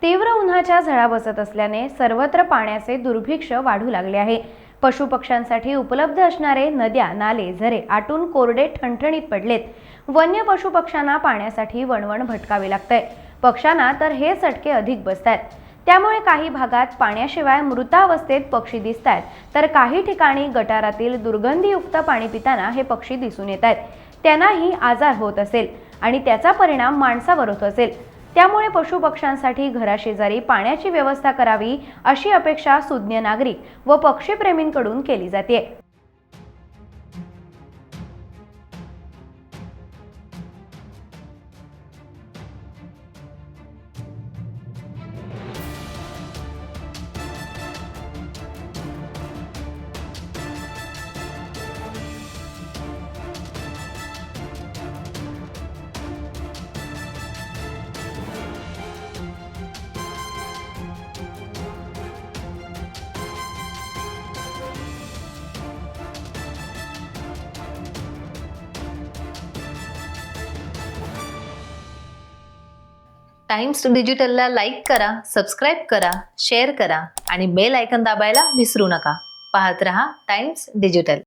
तीव्र उन्हाच्या झळा बसत असल्याने सर्वत्र पाण्याचे दुर्भिक्ष वाढू लागले आहे। पशुपक्ष्यांसाठी उपलब्ध असणारे नद्या, नाले, झरे आटून कोरडे ठणठणीत पडलेत। वन्य पशुपक्ष्यांना पाण्यासाठी वणवण भटकावे लागतंय। पक्ष्यांना तर हे चटके अधिक बसतात। त्यामुळे काही भागात पाण्याशिवाय मृतावस्थेत पक्षी दिसतात, तर काही ठिकाणी गटारातील दुर्गंधीयुक्त पाणी पिताना हे पक्षी दिसून येतात। त्यांनाही आजार होत असेल आणि त्याचा परिणाम माणसावर होत असेल। त्यामुळे पशुपक्ष्यांसाठी घराशेजारी पाण्याची व्यवस्था करावी अशी अपेक्षा सुज्ञ नागरिक व पक्षीप्रेमींकडून केली जाते। टाइम्स डिजिटलला लाईक करा, सबस्क्राईब करा, शेअर करा आणि बेल आयकॉन दाबायला विसरू नका। पाहत रहा टाइम्स डिजिटल।